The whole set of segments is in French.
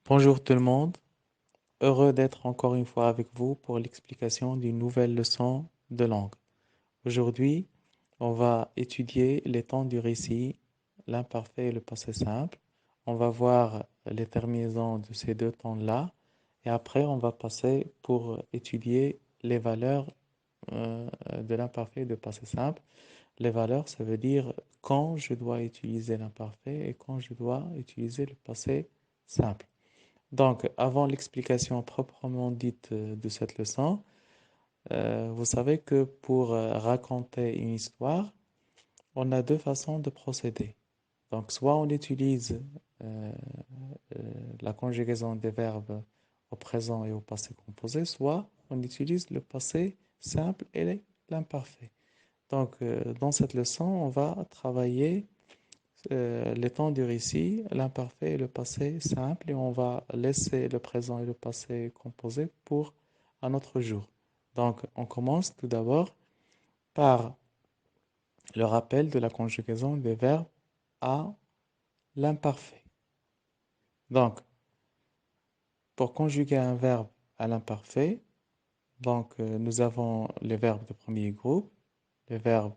Bonjour tout le monde, heureux d'être encore une fois avec vous pour l'explication d'une nouvelle leçon de langue. Aujourd'hui, on va étudier les temps du récit, l'imparfait et le passé simple. On va voir les terminaisons de ces deux temps-là et après on va passer pour étudier les valeurs de l'imparfait et du passé simple. Les valeurs, ça veut dire quand je dois utiliser l'imparfait et quand je dois utiliser le passé simple. Donc, avant l'explication proprement dite de cette leçon, vous savez que pour raconter une histoire, on a deux façons de procéder. Donc, soit on utilise euh, euh, la conjugaison des verbes au présent et au passé composé, soit on utilise le passé simple et l'imparfait. Donc, dans cette leçon, on va travailler les temps du récit, l'imparfait et le passé simple, et on va laisser le présent et le passé composé pour un autre jour. Donc, on commence tout d'abord par le rappel de la conjugaison des verbes à l'imparfait. Donc, pour conjuguer un verbe à l'imparfait, nous avons les verbes de premier groupe, les verbes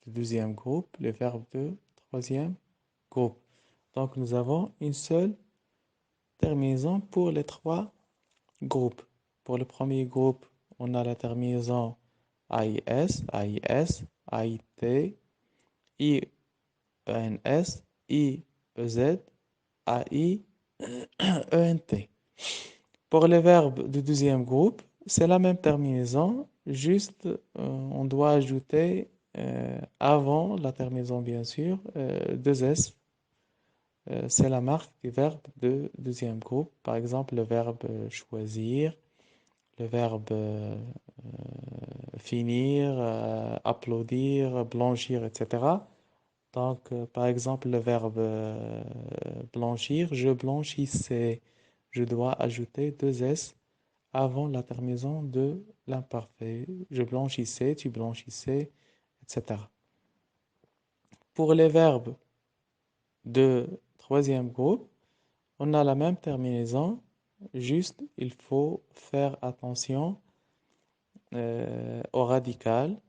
de deuxième groupe, les verbes de troisième groupe. Donc, nous avons une seule terminaison pour les trois groupes. Pour le premier groupe, on a la terminaison AIS, AIS, AIT, IENS, IEZ, AI, ENT. Pour les verbes du deuxième groupe, c'est la même terminaison, juste on doit ajouter avant la terminaison bien sûr deux S. C'est la marque du verbe de deuxième groupe. Par exemple, le verbe choisir, le verbe finir, applaudir, blanchir, etc. Donc, par exemple, le verbe blanchir, je blanchissais. Je dois ajouter deux S avant la terminaison de l'imparfait. Je blanchissais, tu blanchissais, etc. Pour les verbes de troisième groupe, on a la même terminaison, juste il faut faire attention au radical.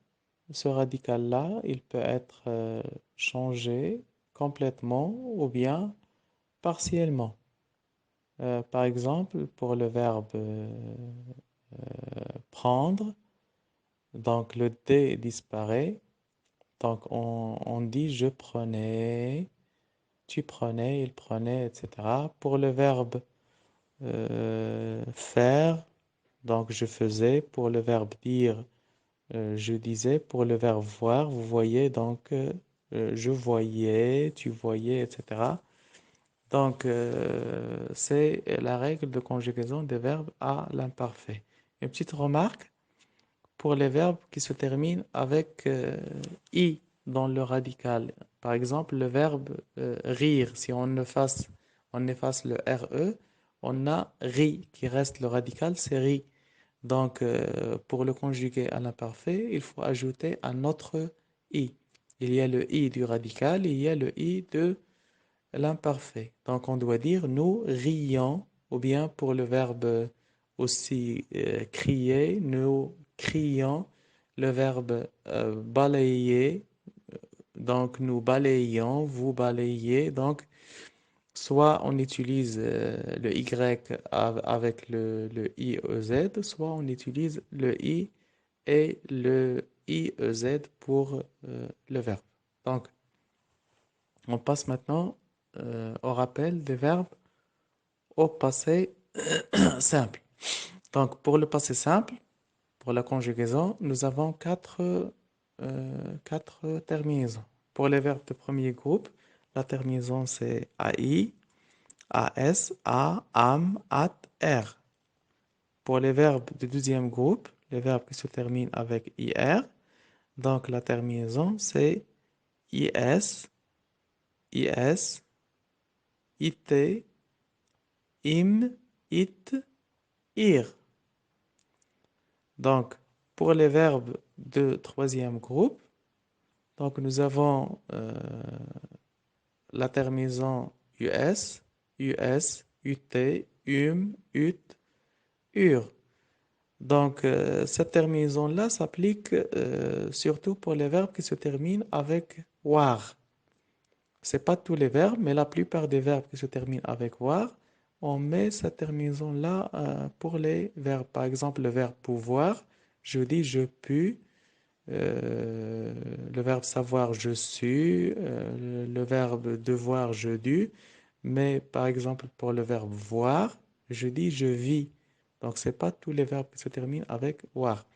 Ce radical-là, il peut être changé complètement ou bien partiellement. Par exemple, pour le verbe prendre, donc le D disparaît. Donc on dit je prenais, tu prenais, il prenait, etc. Pour le verbe faire, donc je faisais. Pour le verbe dire, je disais. Pour le verbe voir, vous voyez, donc je voyais, tu voyais, etc. Donc c'est la règle de conjugaison des verbes à l'imparfait. Une petite remarque pour les verbes qui se terminent avec i dans le radical. Par exemple, le verbe rire, si on efface le re, on a ri qui reste le radical, c'est ri. Donc, pour le conjuguer à l'imparfait, il faut ajouter un autre i. Il y a le i du radical, il y a le i de l'imparfait. Donc, on doit dire nous rions, ou bien pour le verbe aussi crier, nous crions. Le verbe balayer, donc nous balayons, vous balayez. Donc, soit on utilise le y avec le iez, soit on utilise le i et le iez pour le verbe. Donc, on passe maintenant au rappel des verbes au passé simple. Donc, pour le passé simple, pour la conjugaison, nous avons quatre terminaisons. Pour les verbes de premier groupe, la terminaison c'est AI, AS, A, AM, AT, R. Pour les verbes de deuxième groupe, les verbes qui se terminent avec IR, donc la terminaison c'est IS, IS, IT, IM, IT, IR. Donc, pour les verbes de troisième groupe, donc nous avons la terminaison US, US, UT, ut, ur. Donc, cette terminaison-là s'applique surtout pour les verbes qui se terminent avec war. C'est pas tous les verbes, mais la plupart des verbes qui se terminent avec war, on met cette terminaison-là pour les verbes. Par exemple, le verbe pouvoir, je dis je puis. Euh, le verbe savoir, je suis. Le verbe devoir, je dus. Mais par exemple, pour le verbe voir, je dis je vis. Donc, c'est pas tous les verbes qui se terminent avec war.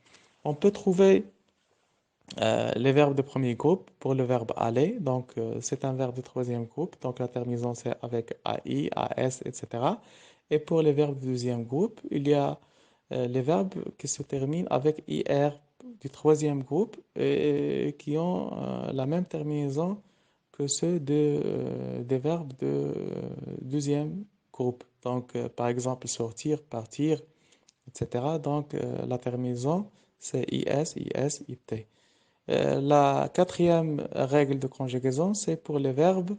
On peut trouver les verbes de premier groupe pour le verbe aller. Donc, c'est un verbe de troisième groupe. Donc, la terminaison, c'est avec AI, AS, etc. Et pour les verbes du deuxième groupe, il y a les verbes qui se terminent avec IR du troisième groupe et qui ont la même terminaison que ceux des verbes de deuxième groupe. Donc, par exemple, sortir, partir, etc. Donc, la terminaison, c'est IS, IS, IT. La quatrième règle de conjugaison, c'est pour les verbes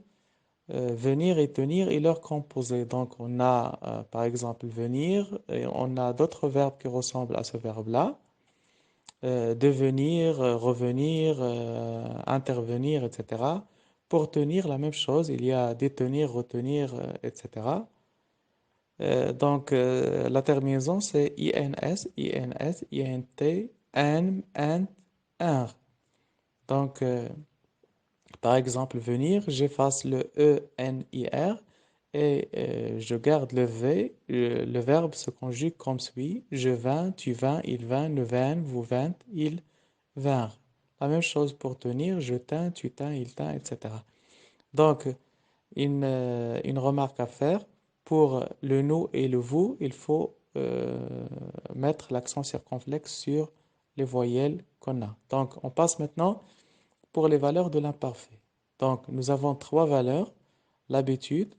venir et tenir et leur composé. Donc, on a par exemple venir et on a d'autres verbes qui ressemblent à ce verbe-là. Devenir, revenir, intervenir, etc. Pour tenir, la même chose, il y a détenir, retenir, etc. Donc, la terminaison, c'est INS, INS, INT, AN, ANT, INR. Donc, par exemple, venir, j'efface le E, N, I, R et je garde le V. Le verbe se conjugue comme suit. Je vins, tu vins, il vint, nous vînmes, vous vîntes, ils vinrent. La même chose pour tenir. Je tins, tu tins, il tint, etc. Donc, une remarque à faire. Pour le nous et le vous, il faut mettre l'accent circonflexe sur les voyelles qu'on a. Donc, on passe maintenant pour les valeurs de l'imparfait. Donc, nous avons trois valeurs, l'habitude,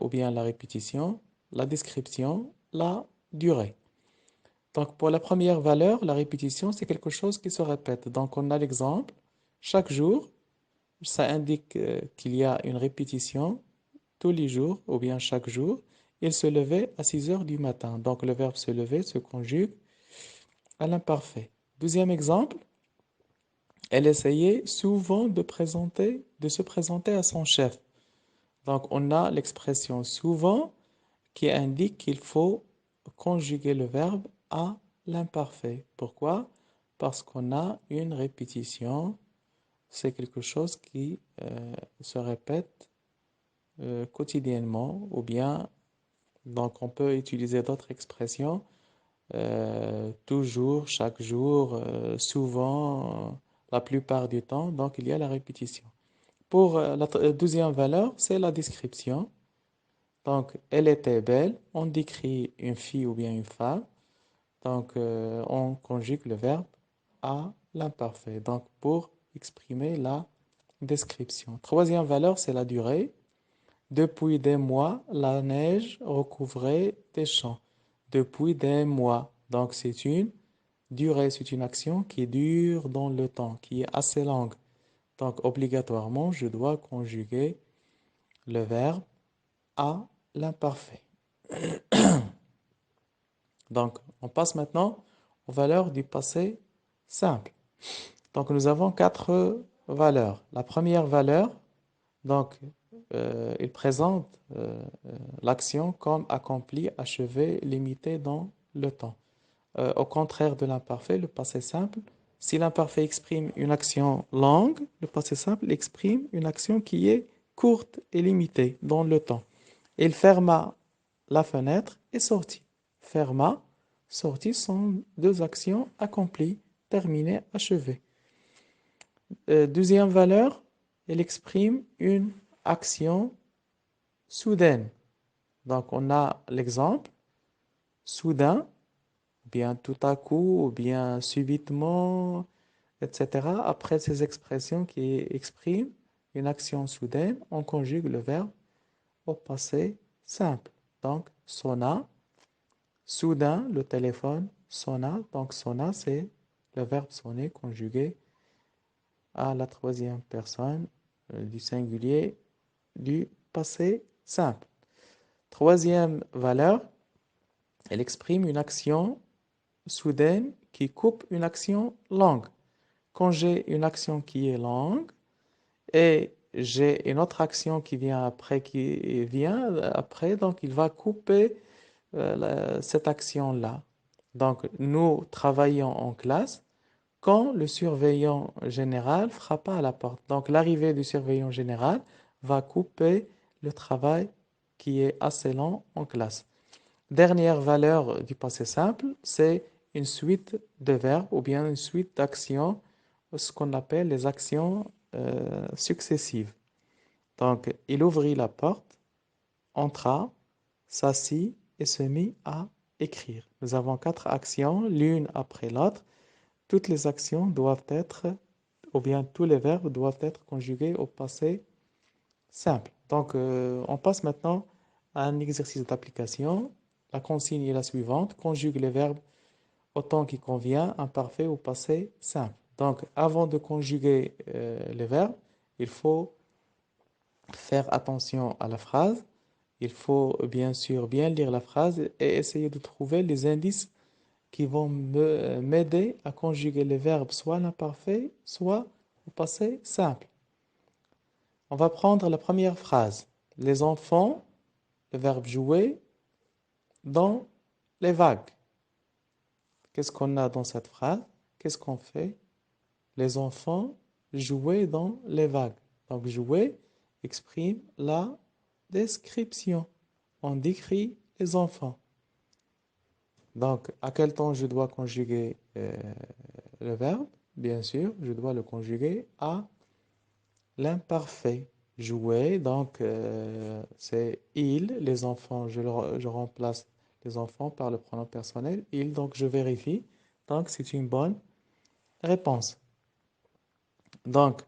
ou bien la répétition, la description, la durée. Donc, pour la première valeur, la répétition, c'est quelque chose qui se répète. Donc, on a l'exemple, chaque jour, ça indique qu'il y a une répétition tous les jours, ou bien chaque jour. Il se levait à 6 heures du matin. Donc, le verbe se lever se conjugue à l'imparfait. Deuxième exemple, elle essayait souvent de se présenter à son chef. Donc, on a l'expression souvent qui indique qu'il faut conjuguer le verbe à l'imparfait. Pourquoi? Parce qu'on a une répétition. C'est quelque chose qui se répète quotidiennement ou bien, donc on peut utiliser d'autres expressions, toujours, chaque jour, souvent, la plupart du temps. Donc, il y a la répétition. Pour la deuxième valeur, c'est la description. Donc, elle était belle. On décrit une fille ou bien une femme. Donc, on conjugue le verbe à l'imparfait. Donc, pour exprimer la description. Troisième valeur, c'est la durée. Depuis des mois, la neige recouvrait des champs. Depuis des mois. Donc, c'est une durée, c'est une action qui dure dans le temps, qui est assez longue. Donc, obligatoirement, je dois conjuguer le verbe à l'imparfait. Donc, on passe maintenant aux valeurs du passé simple. Donc, nous avons quatre valeurs. La première valeur, donc, il présente l'action comme accomplie, achevée, limitée dans le temps. Au contraire de l'imparfait, le passé simple, si l'imparfait exprime une action longue, le passé simple exprime une action qui est courte et limitée dans le temps. Il ferma la fenêtre et sortit. Ferma, sortit sont deux actions accomplies, terminées, achevées. Deuxième valeur, elle exprime une action soudaine. Donc on a l'exemple, soudain, bien tout à coup, ou bien subitement, etc. Après ces expressions qui expriment une action soudaine, on conjugue le verbe au passé simple. Donc, sonna, soudain, le téléphone sonna. Donc, sonna, c'est le verbe sonner conjugué à la troisième personne du singulier du passé simple. Troisième valeur, elle exprime une action soudaine qui coupe une action longue. Quand j'ai une action qui est longue et j'ai une autre action qui vient après, donc il va couper cette action-là. Donc, nous travaillons en classe quand le surveillant général frappa à la porte. Donc, l'arrivée du surveillant général va couper le travail qui est assez lent en classe. Dernière valeur du passé simple, c'est une suite de verbes ou bien une suite d'actions, ce qu'on appelle les actions successives. Donc, il ouvrit la porte, entra, s'assit et se mit à écrire. Nous avons quatre actions, l'une après l'autre. Toutes les actions doivent être, ou bien tous les verbes doivent être conjugués au passé simple. Donc, on passe maintenant à un exercice d'application. La consigne est la suivante. Conjugue les verbes au temps qui convient, imparfait ou passé simple. Donc, avant de conjuguer les verbes, il faut faire attention à la phrase. Il faut bien sûr bien lire la phrase et essayer de trouver les indices qui vont m'aider à conjuguer les verbes soit l'imparfait, soit au passé simple. On va prendre la première phrase. Les enfants, le verbe jouer, dans les vagues. Qu'est-ce qu'on a dans cette phrase? Qu'est-ce qu'on fait? Les enfants jouaient dans les vagues. Donc jouer exprime la description. On décrit les enfants. Donc, à quel temps je dois conjuguer le verbe? Bien sûr, je dois le conjuguer à l'imparfait. Jouer, donc c'est il, les enfants, je remplace les enfants par le pronom personnel, il, donc je vérifie. Donc, c'est une bonne réponse. Donc,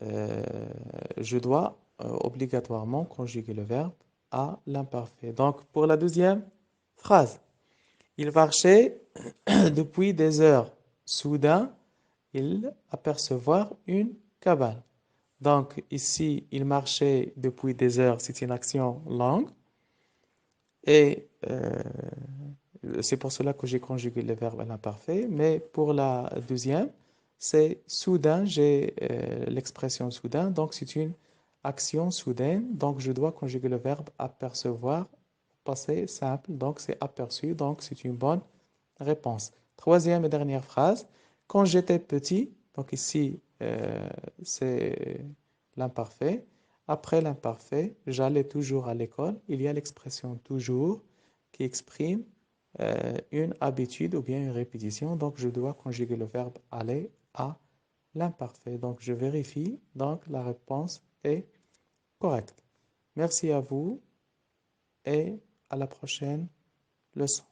euh, je dois obligatoirement conjuguer le verbe à l'imparfait. Donc, pour la deuxième phrase, il marchait depuis des heures. Soudain, il apercevoir une cabane. Donc, ici, il marchait depuis des heures. C'est une action longue. Et c'est pour cela que j'ai conjugué le verbe à l'imparfait. Mais pour la deuxième, c'est soudain. J'ai l'expression soudain. Donc, c'est une action soudaine. Donc, je dois conjuguer le verbe apercevoir, passé simple. Donc, c'est aperçu. Donc, c'est une bonne réponse. Troisième et dernière phrase. Quand j'étais petit, donc ici, c'est l'imparfait. Après l'imparfait, j'allais toujours à l'école. Il y a l'expression toujours qui exprime une habitude ou bien une répétition. Donc, je dois conjuguer le verbe aller à l'imparfait. Donc, je vérifie. Donc, la réponse est correcte. Merci à vous et à la prochaine leçon.